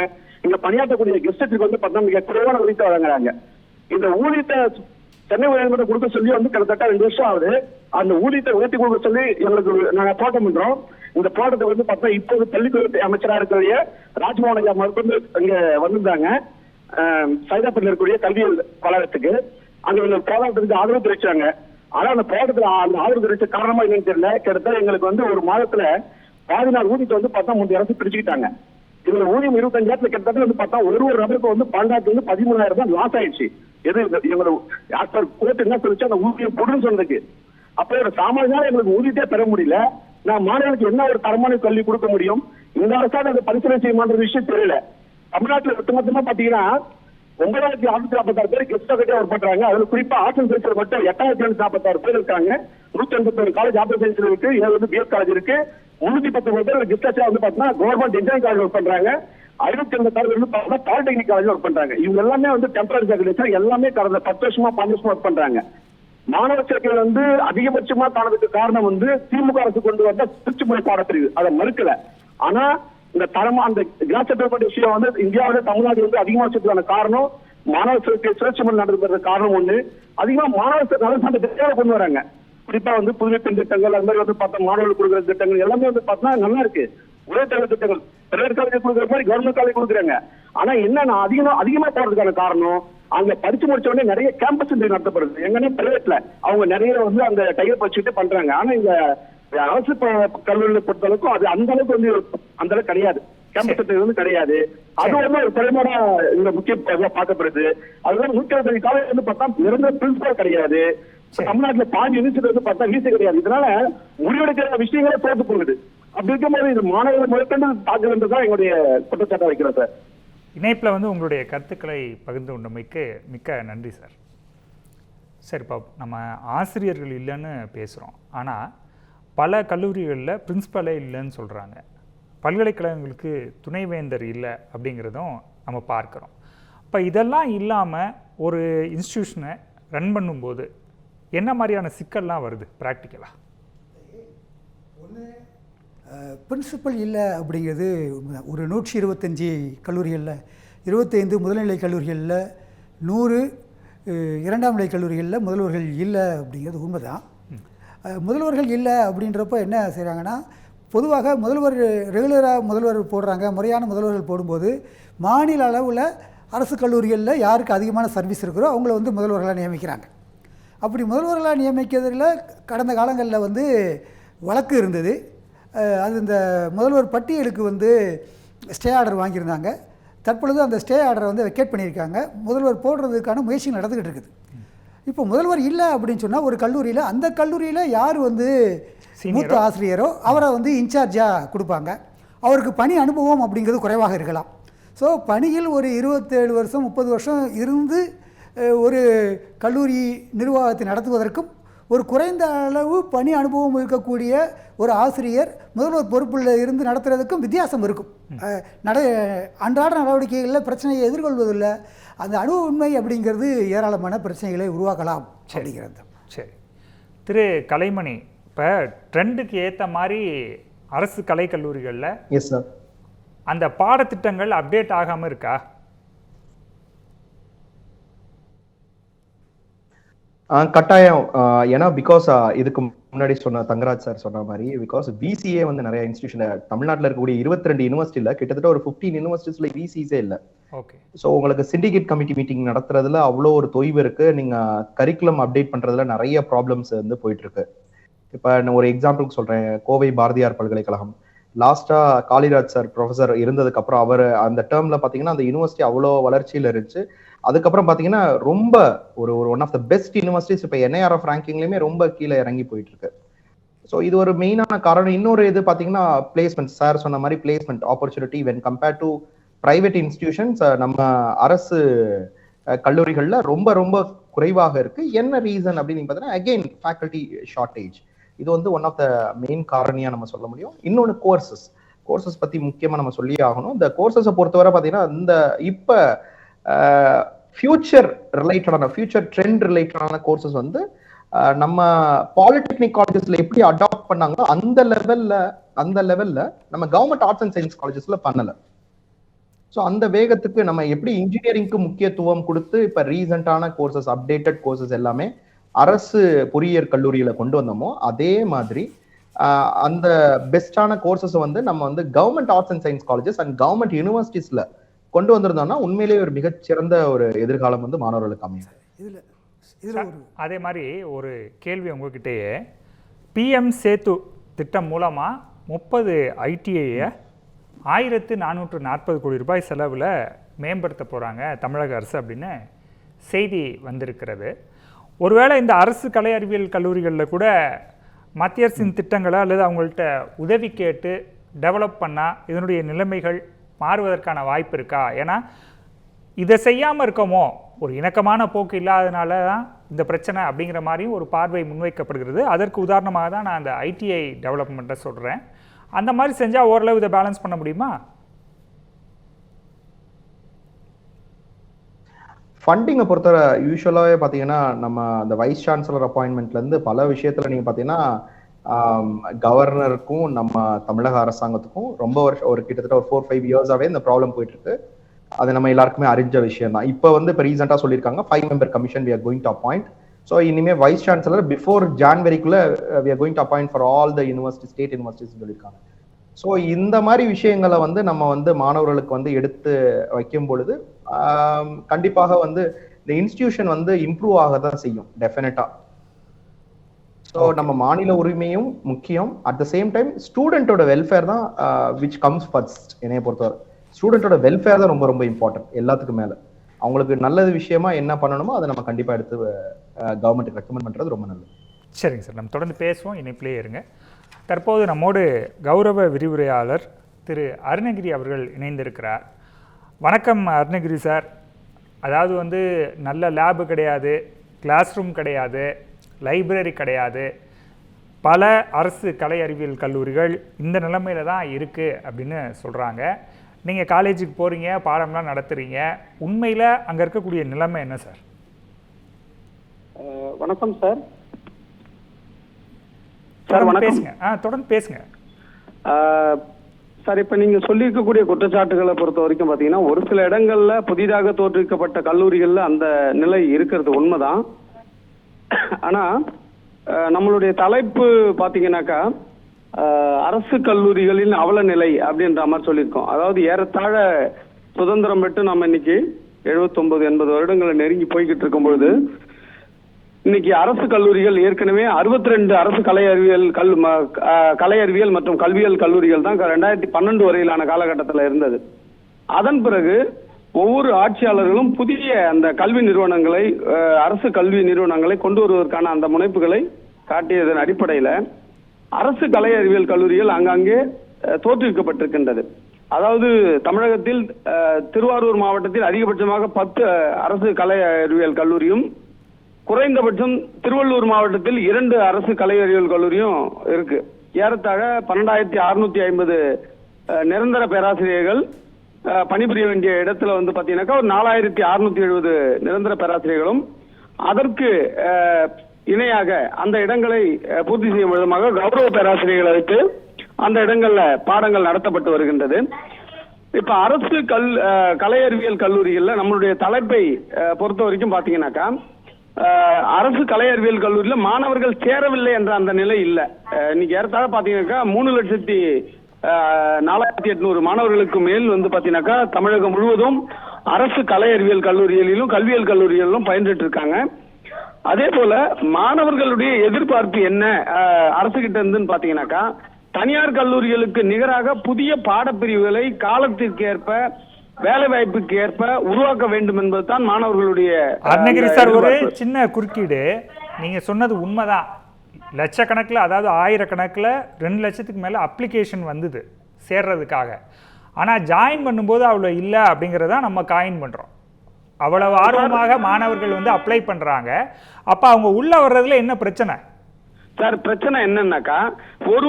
இங்க பணியாற்றக்கூடிய கெஸ்ட்டுக்கு வந்து பார்த்தா மிக குறைவான ஊதியத்தை வழங்குறாங்க. இந்த ஊதியத்தை சென்னை உயர்நீதிமன்றம் கொடுக்க சொல்லி வந்து கிட்டத்தட்ட 2 வருஷம் ஆகுது. அந்த ஊதியத்தை உயர்த்தி கொடுக்க சொல்லி எங்களுக்கு நாங்க போராட்டம் பண்றோம். இந்த போராட்டத்தை வந்து பார்த்தா இப்போது பள்ளிக்கல்வி அமைச்சரா இருக்கிற ராஜ்மோகன் ஐயா மறுபடியும் இங்க வந்திருந்தாங்க சைதாப்பேட்டில் இருக்கக்கூடிய கல்வியல் வளாகத்துக்கு. அங்க போராட்டத்துக்கு ஆதரவு தெரிவிச்சாங்க. ஆனா அந்த போராட்டத்துல அந்த ஆதரவு தெரிவிச்ச காரணமா என்னன்னு தெரியல. கிட்டத்தட்ட எங்களுக்கு வந்து ஒரு மாதத்துல 14 நாள் ஊதியத்தை வந்து பார்த்தா 3 அரசு பிரிச்சுக்கிட்டாங்க. இதுல ஊதியம் 25,000 கிட்டத்தட்ட வந்து பார்த்தா ஒரு நபருக்கு வந்து 12,000 13,000 தான் லாஸ் ஆயிடுச்சு. எது எங்களோட கோர்ட் என்ன சொல்லிச்சு, அந்த ஊதியம் கொடுன்னு சொன்னதுக்கு. அப்ப ஒரு சாமானியால எங்களுக்கு ஊதியத்தே பெற முடியல. நான் மாணவர்களுக்கு என்ன ஒரு தரமான கல்வி கொடுக்க முடியும்? இந்த அரசாங்கம் அதை பரிசீலனை செய்யுமான்ற விஷயம் தெரியல. தமிழ்நாட்டுல மொத்தமா பாத்தீங்கன்னா 9,646 பேர் கெஸ்ட் ஃபேக்கல்டி ஒர்க் பண்றாங்க. அதுல குறிப்பா ஆர்ட்ஸ் அண்ட் சயின்ஸ்ல மட்டும் 8,246 பேர் இருக்காங்க. 181 காலேஜ் ஆர்ட்ஸ் சயின்ஸ்ல இருக்கு. 7 பிஎஸ் காலேஜ் இருக்கு. 319 பேர் கெஸ்ட் வந்து பாத்தீங்கன்னா கவர்மெண்ட் இன்ஜினியரிங் காலேஜ் ஒர்க் பண்றாங்க. 52 வந்து பாத்தீங்கன்னா பாலிடெக்னிக் காலேஜ் ஒர்க் பண்றாங்க. இவங்க எல்லாமே வந்து டெம்பரரி ஃபேக்கல்டி எல்லாமே கடந்த 10 வருஷமா 5 வருஷமா ஒர்க் பண்றாங்க. மாணவர் சேர்க்கை வந்து அதிகபட்சமா காணதுக்கு காரணம் வந்து திமுக அரசு கொண்டு வந்த திருச்சிமுறை பாடப்பிரிவு அதை மறுக்கல. ஆனா இந்த தரமா அந்த கிராஸ் செட்டில்மெண்ட் விஷயம் வந்து இந்தியாவில தமிழ்நாடு வந்து அதிகமா வச்சதுக்கான காரணம் மாணவர் சேர்க்கை சுழற்சி முறை நடந்துக்கிறது காரணம் ஒண்ணு. அதிகமா மாணவர் நலசார்ந்த திட்டங்களை கொண்டு வராங்க. குறிப்பா வந்து புதுமை பெண் திட்டங்கள் அது மாதிரி வந்து பார்த்தா மாணவர்கள் கொடுக்குற திட்டங்கள் எல்லாமே வந்து பார்த்தா நல்லா இருக்கு. ஒரே தகவல் திட்டங்கள் பிரைவேட் காலேஜ் கொடுக்குற மாதிரி கவர்மெண்ட் காலேஜ் கொடுக்குறாங்க. ஆனா என்னன்னா அதிகமா போறதுக்கான காரணம் அங்க படிச்சு முடிச்ச உடனே நிறைய கேம்பஸ் இன்டர்வியூ நடத்தப்படுது. எங்கன்னா பிரைவேட்ல அவங்க நிறைய வந்து அந்த டைப் வச்சுட்டு பண்றாங்க. ஆனா இந்த அரசு கல்லூரிகளை பொறுத்த அளவுக்கு அது அந்த அளவுக்கு வந்து அந்த அளவுக்கு கிடையாது. கேம்பஸ் இன்டர்வியூ வந்து கிடையாது. அது வந்து ஒரு குறைபாடா இந்த முக்கிய பார்க்கப்படுது. அதுதான் 125 காலேஜ் வந்து பார்த்தா நிரந்தர பிரின்சிபல் கிடையாது. தமிழ்நாட்டுல பாதி யூனிவர்சிட்டி வந்து பார்த்தா வீசு கிடையாது. இதனால முடிவெடுக்கிற விஷயங்களே போட்டு போகுது. அப்படி இருக்கும்போது இது மாணவர்கள் முதற்கொண்டு தாக்குதுன்றதான் எங்களுடைய குற்றச்சாட்டை வைக்கிறோம் சார். இணைப்பில் வந்து உங்களுடைய கருத்துக்களை பகிர்ந்து கொண்டமைக்கு மிக்க நன்றி சார். சரி, இப்போ நம்ம ஆசிரியர்கள் இல்லைன்னு பேசுகிறோம். ஆனால் பல கல்லூரிகளில் பிரின்சிபலே இல்லைன்னு சொல்கிறாங்க. பல்கலைக்கழகங்களுக்கு துணைவேந்தர் இல்லை அப்படிங்கிறதும் நம்ம பார்க்குறோம். இப்போ இதெல்லாம் இல்லாமல் ஒரு இன்ஸ்டிடியூஷனை ரன் பண்ணும்போது என்ன மாதிரியான சிக்கல்லாம் வருது ப்ராக்டிக்கலாக? ஒன்று பிரின்சிபல் இல்லை அப்படிங்கிறது ஒரு 125 கல்லூரிகளில் 25 முதல்நிலை கல்லூரிகளில் 100 இரண்டாம் நிலை கல்லூரிகளில் முதல்வர்கள் இல்லை அப்படிங்கிறது உண்மைதான். முதல்வர்கள் இல்லை அப்படின்றப்போ என்ன செய்கிறாங்கன்னா, பொதுவாக முதல்வர் ரெகுலராக முதல்வர் போடுறாங்க. முறையான முதல்வர்கள் போடும்போது மாநில அளவில் அரசு கல்லூரிகளில் யாருக்கு அதிகமான சர்வீஸ் இருக்கிறோ அவங்கள வந்து முதல்வர்களாக நியமிக்கிறாங்க. அப்படி முதல்வர்களாக நியமிக்கிறதுல கடந்த காலங்களில் வந்து வழக்கு இருந்தது. அது இந்த முதல்வர் பட்டியலுக்கு வந்து ஸ்டே ஆர்டர் வாங்கியிருந்தாங்க. தற்பொழுது அந்த ஸ்டே ஆர்டரை வந்து வெக்கேட் பண்ணியிருக்காங்க. முதல்வர் போடுறதுக்கான முயற்சி நடந்துக்கிட்டு இருக்குது. இப்போ முதல்வர் இல்லை அப்படின்னு சொன்னால் ஒரு கல்லூரியில் அந்த கல்லூரியில் யார் வந்து மூத்த ஆசிரியரோ அவரை வந்து இன்சார்ஜாக கொடுப்பாங்க. அவருக்கு பணி அனுபவம் அப்படிங்கிறது குறைவாக இருக்கலாம். ஸோ பணியில் ஒரு 27 வருஷம் 30 வருஷம் இருந்து ஒரு கல்லூரி நிர்வாகத்தை நடத்துவதற்கும் ஒரு குறைந்த அளவு பணி அனுபவம் இருக்கக்கூடிய ஒரு ஆசிரியர் முதல்வர் பொறுப்பில் இருந்து நடத்துறதுக்கும் வித்தியாசம் இருக்கும். அன்றாட நடவடிக்கைகளில் பிரச்சனையை எதிர்கொள்வதில்லை. அந்த அணுகுண்மை அப்படிங்கிறது ஏராளமான பிரச்சனைகளை உருவாக்கலாம் அப்படிங்கிறது. சரி, திரு கலைமணி, இப்போ ட்ரெண்டுக்கு ஏற்ற மாதிரி அரசு கலைக்கல்லூரிகளில் எஸ் சார் அந்த பாடத்திட்டங்கள் அப்டேட் ஆகாமல் இருக்கா? கட்டாயம். ஏன்னா பிகாஸ் இதுக்கு முன்னாடி சொன்ன தங்கராஜ் சார் சொன்ன மாதிரி பிகாஸ் விசிஏ வந்து நிறைய இன்ஸ்டியூஷன் தமிழ்நாட்டில் இருக்கக்கூடிய 22 யூனிவர்சிட்டியில கிட்டத்தட்ட ஒரு 15 யூனிவர்சிட்டிஸ்ல விசிஸே இல்லை. ஓகே. ஸோ உங்களுக்கு சிண்டிகேட் கமிட்டி மீட்டிங் நடத்துறதுல அவ்வளோ ஒரு தொய்வு இருக்கு. நீங்க கரிக்குலம் அப்டேட் பண்றதுல நிறைய ப்ராப்ளம்ஸ் வந்து போயிட்டு இருக்கு. இப்ப நான் ஒரு எக்ஸாம்பிளுக்கு சொல்றேன். கோவை பாரதியார் பல்கலைக்கழகம் லாஸ்டா காளிராஜ் சார் ப்ரொஃபசர் இருந்ததுக்கு அப்புறம் அவர் அந்த டேர்ம்ல பாத்தீங்கன்னா அந்த யூனிவர்சிட்டி அவ்வளோ வளர்ச்சியில இருந்துச்சு. அதுக்கப்புறம் பாத்தீங்கன்னா ரொம்ப ஒரு one of the best universities இப்ப NIRF ரேங்கிங்லயுமே ரொம்ப கீழே இறங்கி போயிட்டு இருக்கு. ஸோ இது ஒரு மெயினான காரணம். இன்னொரு இது பாத்தீங்கன்னா பிளேஸ்மெண்ட். சார் சொன்ன மாதிரி placement opportunity when compared to private institutions நம்ம அரசு கல்லூரிகள்ல ரொம்ப ரொம்ப குறைவாக இருக்கு. என்ன ரீசன் அப்படின்னு பாத்தீங்கன்னா அகெயின் ஃபேக்கல்டி ஷார்டேஜ். இது வந்து ஒன் ஆஃப் த மெயின் காரணியா நம்ம சொல்ல முடியும். இன்னொன்று கோர்சஸ் பத்தி முக்கியமா நம்ம சொல்லியே ஆகணும். இந்த கோர்சஸை பொறுத்தவரை பாத்தீங்கன்னா இந்த இப்ப ஃபியூச்சர் ட்ரெண்ட் ரிலேட்டடான கோர்சஸ் வந்து நம்ம பாலிடெக்னிக் காலேஜஸ்ல எப்படி அடாப்ட் பண்ணாங்களோ அந்த லெவல்ல நம்ம கவர்மெண்ட் ஆர்ட்ஸ் அண்ட் சயின்ஸ் காலேஜஸ்ல பண்ணல. ஸோ அந்த வேகத்துக்கு நம்ம எப்படி இன்ஜினியரிங்க்கு முக்கியத்துவம் கொடுத்து இப்ப ரீசெண்டான கோர்சஸ் அப்டேட்டட் கோர்சஸ் எல்லாமே அரசு பொறியியல் கல்லூரியில கொண்டு வந்தோமோ அதே மாதிரி அந்த பெஸ்டான கோர்சஸ் வந்து நம்ம வந்து government arts and science colleges and government யூனிவர்சிட்டிஸ்ல கொண்டு வந்திருந்தோம்னா உண்மையிலேயே ஒரு மிகச்சிறந்த ஒரு எதிர்காலம் வந்து மாணவர்களுக்கு அமையும். அதே மாதிரி ஒரு கேள்வி உங்ககிட்டயே, PM சேத்து திட்டம் மூலமா 30 ITIயை 1440 கோடி ரூபாய் செலவில் மேம்படுத்த போகிறாங்க தமிழக அரசு அப்படின்னு செய்தி வந்திருக்கிறது. ஒருவேளை இந்த அரசு கலை அறிவியல் கல்லூரிகளில் கூட மத்திய அரசின் திட்டங்களை அல்லது அவங்கள்ட்ட உதவி கேட்டு டெவலப் பண்ணால் இதனுடைய நிலைமைகள் மாறுவதற்கான வாய்ப்பு இருக்கா? ஏன்னா இதை செய்யாமல் இருக்கோமோ, ஒரு இணக்கமான போக்கு இல்லாதனால தான் இந்த பிரச்சனை அப்படிங்கிற மாதிரியும் ஒரு பார்வை முன்வைக்கப்படுகிறது. அதற்கு உதாரணமாக தான் நான் அந்த ITI டெவலப்மெண்ட்டை சொல்கிறேன். அந்த மாதிரி செஞ்சால் ஓரளவு இதை பேலன்ஸ் பண்ண முடியுமா? ஃபண்டிங்கை பொறுத்தவரை யூஸ்வலாகவே பார்த்தீங்கன்னா நம்ம அந்த வைஸ் சான்சலர் அப்பாயின்மெண்ட்லேருந்து பல விஷயத்தில் நீங்கள் பார்த்தீங்கன்னா கவர்னருக்கும் நம்ம தமிழக அரசாங்கத்துக்கும் ரொம்ப வருஷம் ஒரு கிட்டத்தட்ட ஒரு 4-5 இயர்ஸாகவே இந்த ப்ராப்ளம் போயிட்டு இருக்கு. அது நம்ம எல்லாருக்குமே அறிஞ்ச விஷயம் தான். இப்போ வந்து இப்போ ரீசெண்டாக சொல்லியிருக்காங்க 5 member commission we are going to appoint. So இனிமே வைஸ் சான்சலர் பிஃபோர் ஜான்வரிக்குள்ள we are going to appoint for all the universities, state universities சொல்லியிருக்காங்க. ஸோ இந்த மாதிரி விஷயங்களை வந்து நம்ம வந்து மாணவர்களுக்கு வந்து எடுத்து வைக்கும் பொழுது கண்டிப்பாக வந்து இந்த இன்ஸ்டிடியூஷன் வந்து இம்ப்ரூவ் ஆக தான் செய்யும் டெஃபினட்டா. ஸோ நம்ம மாநில உரிமையும் முக்கியம். அட் த சேம் டைம் ஸ்டூடெண்டோட வெல்ஃபேர் தான் விச் கம்ஸ் ஃபர்ஸ்ட். என்னைய பொறுத்தவரை ஸ்டூடெண்டோட வெல்ஃபேர் தான் ரொம்ப ரொம்ப இம்பார்ட்டன்ட் எல்லாத்துக்கும் மேல. அவங்களுக்கு நல்லது விஷயமா என்ன பண்ணணுமோ அதை நம்ம கண்டிப்பா எடுத்து கவர்மெண்ட்டுக்கு ரெக்கமெண்ட் பண்றது ரொம்ப நல்லது. சரிங்க சார், நம்ம தொடர்ந்து பேசுவோம், இணைப்பிலே இருங்க. தற்போது நம்மோடு கௌரவ விரிவுரையாளர் திரு அருணகிரி அவர்கள் இணைந்திருக்கிறார். வணக்கம் அருணகிரி சார். அதாவது வந்து நல்ல லேபு கிடையாது, கிளாஸ் ரூம் கிடையாது, லைப்ரரி கிடையாது, பல அரசு கலை அறிவியல் கல்லூரிகள் இந்த நிலைமையில தான் இருக்குது அப்படின்னு சொல்கிறாங்க. நீங்கள் காலேஜுக்கு போகிறீங்க, பாடம்லாம் நடத்துகிறீங்க, உண்மையில் அங்கே இருக்கக்கூடிய நிலைமை என்ன சார்? வணக்கம் சார். பேசுங்க. தொடர்ந்து பேசுங்க சார். இப்ப நீங்க சொல்லியிருக்கக்கூடிய குற்றச்சாட்டுகளை பொறுத்த வரைக்கும் பாத்தீங்கன்னா ஒரு சில இடங்கள்ல புதிதாக தோற்றுவிக்கப்பட்ட கல்லூரிகள்ல அந்த நிலை இருக்கிறது உண்மைதான். ஆனா நம்மளுடைய தலைப்பு பாத்தீங்கன்னாக்கா அரசு கல்லூரிகளின் அவல நிலை அப்படின்ற மாதிரி சொல்லியிருக்கோம். அதாவது ஏறத்தாழ சுதந்திரம் பெற்று நம்ம இன்னைக்கு 79-80 வருடங்களை நெருங்கி போய்கிட்டு இருக்கும் பொழுது இன்னைக்கு அரசு கல்லூரிகள் ஏற்கனவே 62 அரசு கலை அறிவியல் மற்றும் கல்வியியல் கல்லூரிகள் தான் 2012 வரையிலான காலகட்டத்தில் இருந்தது. அதன் பிறகு ஒவ்வொரு ஆட்சியாளர்களும் புதிய அந்த கல்வி நிறுவனங்களை அரசு கல்வி நிறுவனங்களை கொண்டு வருவதற்கான அந்த முனைப்புகளை காட்டியதன் அடிப்படையில அரசு கலை அறிவியல் கல்லூரிகள் அங்கங்கே தோற்றுவிக்கப்பட்டிருக்கின்றது. அதாவது தமிழகத்தில் திருவாரூர் மாவட்டத்தில் அதிகபட்சமாக 10 அரசு கலை அறிவியல் கல்லூரியும் குறைந்தபட்சம் திருவள்ளூர் மாவட்டத்தில் 2 அரசு கலை அறிவியல் கல்லூரியும் இருக்கு. ஏறத்தாழ 12,650 நிரந்தர பேராசிரியர்கள் பணிபுரிய வேண்டிய இடத்துல வந்து பாத்தீங்கன்னாக்கா ஒரு 4,670 நிரந்தர பேராசிரியர்களும் அதற்கு இணையாக அந்த இடங்களை பூர்த்தி செய்யும் விதமாக கௌரவ பேராசிரியர்களை வைத்து அந்த இடங்கள்ல பாடங்கள் நடத்தப்பட்டு வருகின்றது. இப்ப அரசு கலை அறிவியல் கல்லூரிகள்ல நம்மளுடைய தலைப்பை பொறுத்த வரைக்கும் பாத்தீங்கன்னாக்கா அரசு கலை அறிவியல் கல்லூரியில மாணவர்கள் சேரவில்லை என்ற அந்த நிலை இல்லை. இன்னைக்கு ஏறத்தாழ பாத்தீங்கன்னாக்கா 3,04,800 மாணவர்களுக்கு மேல் வந்து பாத்தீங்கன்னாக்கா தமிழகம் முழுவதும் அரசு கலை அறிவியல் கல்லூரிகளிலும் கல்வியியல் கல்லூரிகளிலும் பயின்றுட்டு இருக்காங்க. அதே போல மாணவர்களுடைய எதிர்பார்ப்பு என்ன அரசு கிட்ட இருந்துன்னு பாத்தீங்கன்னாக்கா தனியார் கல்லூரிகளுக்கு நிகராக புதிய பாடப்பிரிவுகளை காலத்திற்கு ஏற்ப வேலை வாய்ப்புக்கு ஏற்ப உருவாக்க வேண்டும் என்பதுதான் மாணவர்களுடைய. அருணகிரி சார், ஒரு சின்ன குறுக்கீடு. நீங்க சொன்னது உண்மைதான். லட்சக்கணக்கில், அதாவது ஆயிரக்கணக்கில் 2 லட்சத்துக்கு மேலே அப்ளிகேஷன் வந்தது சேர்றதுக்காக. ஆனால் ஜாயின் பண்ணும்போது அவ்வளோ இல்லை அப்படிங்கிறத நம்ம காயின் பண்ணுறோம். அவ்வளவு ஆர்வமாக மாணவர்கள் வந்து அப்ளை பண்ணுறாங்க. அப்போ அவங்க உள்ளே வர்றதுல என்ன பிரச்சனை சார்? பிரச்சனை என்னன்னாக்கா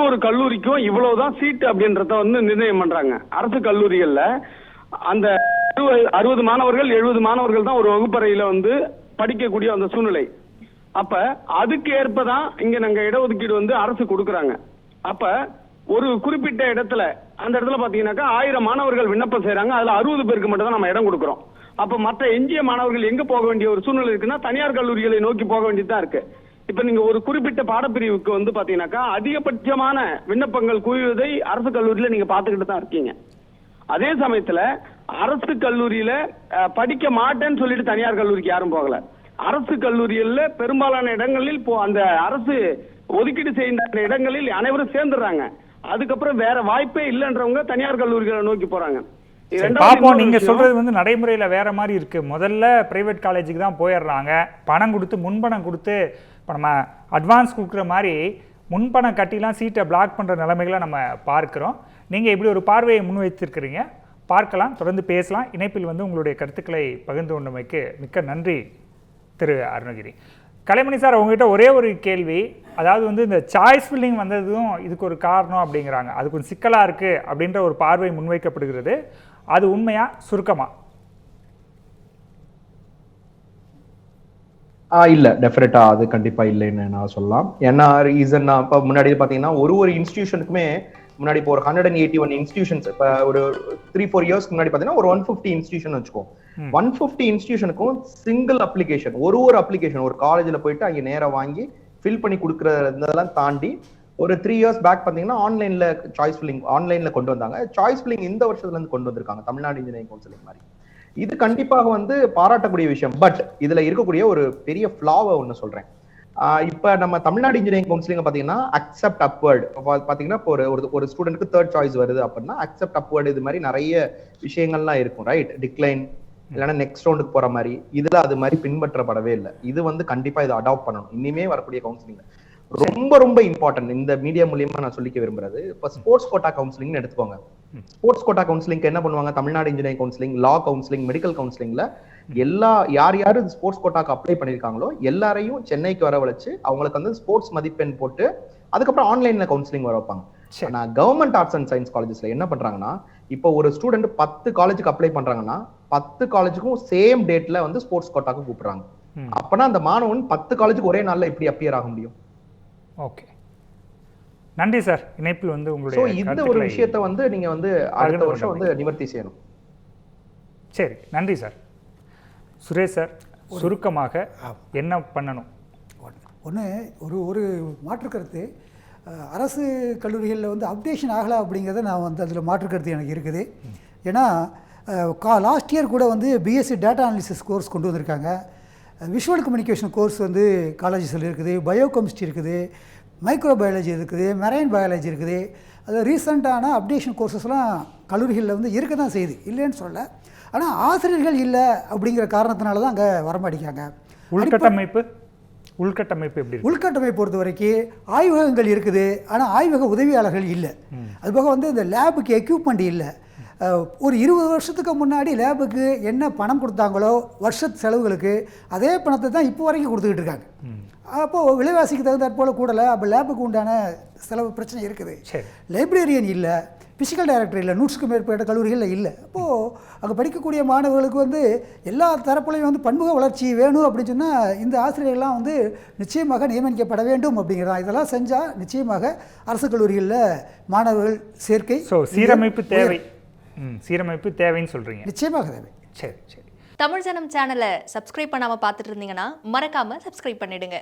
ஒரு கல்லூரிக்கும் இவ்வளவுதான் சீட்டு அப்படின்றத வந்து நிர்ணயம் பண்றாங்க. அரசு கல்லூரிகள்ல அந்த 60 மாணவர்கள் 70 மாணவர்கள் தான் ஒரு வகுப்பறையில வந்து படிக்கக்கூடிய அந்த சூழ்நிலை. அப்ப அதுக்கு ஏற்பதான் இங்க நாங்க இடஒதுக்கீடு வந்து அரசு கொடுக்குறாங்க. அப்ப ஒரு குறிப்பிட்ட இடத்துல அந்த இடத்துல பாத்தீங்கன்னாக்கா 1000 மாணவர்கள் விண்ணப்பம் செய்யறாங்க. அதுல 60 பேருக்கு மட்டும் தான் நம்ம இடம் கொடுக்குறோம். அப்ப மற்ற எஞ்சிய மாணவர்கள் எங்க போக வேண்டிய ஒரு சூழ்நிலை இருக்குன்னா தனியார் கல்லூரிகளை நோக்கி போக வேண்டியதுதான் இருக்கு. இப்ப நீங்க ஒரு குறிப்பிட்ட பாடப்பிரிவுக்கு வந்து பாத்தீங்கன்னாக்கா அதிகபட்சமான விண்ணப்பங்கள் குவிவதை அரசு கல்லூரியில நீங்க பாத்துக்கிட்டு தான் இருக்கீங்க. அதே சமயத்துல அரசு கல்லூரியில படிக்க மாட்டேன்னு சொல்லிட்டு தனியார் கல்லூரிக்கு யாரும் போகல. அரசு கல்லூரியில பெரும்பாலான இடங்களில் அந்த அரசு ஒதுக்கீடு செய்த இடங்களில் அனைவரும் சேர்ந்துடுறாங்க. அதுக்கப்புறம் வேற வாய்ப்பே இல்லைன்றவங்க தனியார் கல்லூரிகளை நோக்கி போறாங்க. பாப்போம். நீங்க சொல்றது வந்து நடைமுறையில வேற மாதிரி இருக்கு. முதல்ல பிரைவேட் காலேஜுக்கு தான் போயிடுறாங்க. பணம் கொடுத்து, முன்பணம் கொடுத்து, இப்போ நம்ம அட்வான்ஸ் கொடுக்குற மாதிரி முன்பணம் கட்டிலாம் சீட்டை பிளாக் பண்ணுற நிலைமைகளை நம்ம பார்க்குறோம். நீங்கள் இப்படி ஒரு பார்வையை முன்வைத்திருக்கிறீங்க. பார்க்கலாம், தொடர்ந்து பேசலாம். இணைப்பில் வந்து உங்களுடைய கருத்துக்களை பகிர்ந்து கொண்டமைக்கு மிக்க நன்றி திரு அருணகிரி. கலைமணி சார், உங்ககிட்ட ஒரே ஒரு கேள்வி. அதாவது வந்து இந்த சாய்ஸ் ஃபில்லிங் வந்ததும் இதுக்கு ஒரு காரணம் அப்படிங்கிறாங்க. அது கொஞ்சம் சிக்கலாக இருக்குது அப்படின்ற ஒரு பார்வை முன்வைக்கப்படுகிறது. அது உண்மையா? சுருக்கமா? இல்ல, டெஃபினட்டா அது கண்டிப்பா இல்லைன்னு நான் சொல்லலாம். ஏன்னா ரீசன் இப்போ முன்னாடி பாத்தீங்கன்னா ஒரு இன்ஸ்டிடியூஷனுக்குமே முன்னாடி இப்போ ஒரு 181 இன்ஸ்டிடியூஷன்ஸ், இப்போ ஒரு 3-4 இயர்ஸ்க்கு முன்னாடி பாத்தீங்கன்னா ஒரு 150 இன்ஸ்டிடியூஷன் வச்சுக்கோ. 150 இன்ஸ்டிடியூஷனுக்கும் சிங்கிள் அப்ளிகேஷன், ஒரு அப்ளிகேஷன் ஒரு காலேஜ்ல போயிட்டு அங்கே நேரம் வாங்கி ஃபில் பண்ணி கொடுக்கறதெல்லாம் தாண்டி ஒரு 3 இயர்ஸ் பேக் பாத்தீங்கன்னா ஆன்லைன்ல சாய்ஸ் ஃபில்லிங் ஆன்லைன்ல கொண்டு வந்தாங்க. சாய்ஸ் ஃபில்லிங் இந்த வருஷத்துல இருந்து கொண்டு வந்திருக்காங்க, தமிழ்நாடு இன்ஜினியரிங் கவுன்சிலிங் மாதிரி. இது கண்டிப்பாக வந்து பாராட்டக்கூடிய விஷயம். பட் இதுல இருக்கக்கூடிய ஒரு பெரிய ஃபிளாவை ஒண்ணு சொல்றேன். இப்ப நம்ம தமிழ்நாடு இன்ஜினியரிங் கவுன்சிலிங் பாத்தீங்கன்னா அக்செப்ட் அப்வர்ட் பாத்தீங்கன்னா இப்போ ஒரு ஸ்டூடெண்ட்க்கு 3rd சாய்ஸ் வருது அப்படின்னா அக்செப்ட் அப்வர்ட் இது மாதிரி நிறைய விஷயங்கள்லாம் இருக்கும், ரைட்? டிக்ளைன் இல்லைன்னா நெக்ஸ்ட் ரவுண்டுக்கு போற மாதிரி. இதுல அது மாதிரி பின்பற்றப்படவே இல்லை. இது வந்து கண்டிப்பா இதை அடாப்ட் பண்ணணும். இனிமே வரக்கூடிய கவுன்சிலிங் ரொம்ப ரொம்ப இம்பார்ட்டன்ட். இந்த மீடியா மூலியமா நான் சொல்லிக்க விரும்புறது, இப்ப ஸ்போர்ட்ஸ் கோட்டா கவுன்சிலிங் எடுத்துக்கோங்க. ஸ்போர்ட்ஸ் கோட்டா கவுன்சிலிங் என்ன பண்ணுவாங்க? தமிழ்நாடு இன்ஜினியரிங் கவுன்சிலிங், லா கவுன்சிலிங், மெடிக்கல் கவுன்சிலிங்ல யார் ஸ்போர்ட்ஸ் கோட்டாக்கு அப்ளை பண்ணிருக்காங்களோ எல்லாரையும் சென்னைக்கு வரவழைச்சு அவங்களுக்கு வந்து ஸ்போர்ட்ஸ் மதிப்பெண் போட்டு அதுக்கப்புறம் ஆன்லைன்ல கவுன்சிலிங் வர வைப்பாங்க. ஆனா கவர்மெண்ட் ஆர்ட்ஸ் அண்ட் சயின்ஸ் காலேஜஸ்ல என்ன பண்றாங்கன்னா, இப்போ ஒரு ஸ்டூடெண்ட் 10 காலேஜுக்கு அப்ளை பண்றாங்கன்னா 10 காலேஜுக்கும் சேம் டேட்ல வந்து ஸ்போர்ட்ஸ் கோட்டாக்கு கூப்பிடுறாங்க. அப்பனா அந்த மாணவன் 10 காலேஜுக்கு ஒரே நாள்ல எப்படி அப்பியர் ஆக முடியும்? ஓகே, நன்றி சார். இணைப்பில் வந்து உங்களுடைய இந்த ஒரு விஷயத்தை வந்து நீங்க வந்து அடுத்த வருஷம் வந்து நிவர்த்தி செய்யணும். சரி, நன்றி சார். சுரேஷ் சார், சுருக்கமாக என்ன பண்ணணும்? ஒன்று ஒரு மாற்றுக்கருத்து, அரசு கல்லூரிகளில் வந்து அப்டேஷன் ஆகலை அப்படிங்கிறத நான் வந்து அதில் மாற்றுக்கருத்து எனக்கு இருக்குது. ஏன்னா லாஸ்ட் இயர் கூட வந்து பிஎஸ்சி டேட்டா அனாலிசிஸ் கோர்ஸ் கொண்டு வந்திருக்காங்க. விஷுவல் கம்யூனிகேஷன் கோர்ஸ் வந்து காலேஜஸில் இருக்குது, பயோகெமிஸ்ட்ரி இருக்குது, மைக்ரோபயாலஜி இருக்குது, மெரைன் பயாலஜி இருக்குது. அது ரீசெண்டான அப்டேஷன் கோர்சஸ்லாம் கல்லூரிகளில் வந்து இருக்க தான் செய்யுது, இல்லைன்னு சொல்லலை. ஆனால் ஆசிரியர்கள் இல்லை அப்படிங்கிற காரணத்தினால தான் அங்கே வரமாட்டிக்காங்க. உள்கட்டமைப்பு எப்படி? உள்கட்டமைப்பு பொறுத்த வரைக்கும் ஆய்வகங்கள் இருக்குது, ஆனால் ஆய்வக உதவியாளர்கள் இல்லை. அதுபோக வந்து இந்த லேபுக்கு எக்யூப்மெண்ட் இல்லை. ஒரு 20 வருஷத்துக்கு முன்னாடி லேபுக்கு என்ன பணம் கொடுத்தாங்களோ வருஷத்து செலவுகளுக்கு அதே பணத்தை தான் இப்போ வரைக்கும் கொடுத்துக்கிட்டு இருக்காங்க. அப்போது விலைவாசிக்கு தகுந்தாற் போல் கூடலை. அப்போ லேபுக்கு உண்டான செலவு பிரச்சனை இருக்குது. லைப்ரரியன் இல்லை, ஃபிசிக்கல் டைரக்டர் இல்லை, 100க்கும் மேற்பட்ட கல்லூரிகளில் இல்லை. அப்போது அங்கே படிக்கக்கூடிய மாணவர்களுக்கு வந்து எல்லா தரப்புலையும் வந்து பன்முக வளர்ச்சி வேணும் அப்படின்னு சொன்னால் இந்த ஆசிரியர்கள்லாம் வந்து நிச்சயமாக நியமிக்கப்பட வேண்டும் அப்படிங்கிறதா. இதெல்லாம் செஞ்சால் நிச்சயமாக அரசு கல்லூரிகளில் மாணவர்கள் சேர்க்கை சீரமைப்பு தேவை. சீரமைப்பு தேவைன்னு சொல்கிறீங்க. நிச்சயமாக தேவை. சரி சரி. தமிழ் ஜனம் சேனலை சப்ஸ்கிரைப் பண்ணாமல் பார்த்துட்டு இருந்தீங்கன்னா மறக்காமல் சப்ஸ்கிரைப் பண்ணிடுங்க.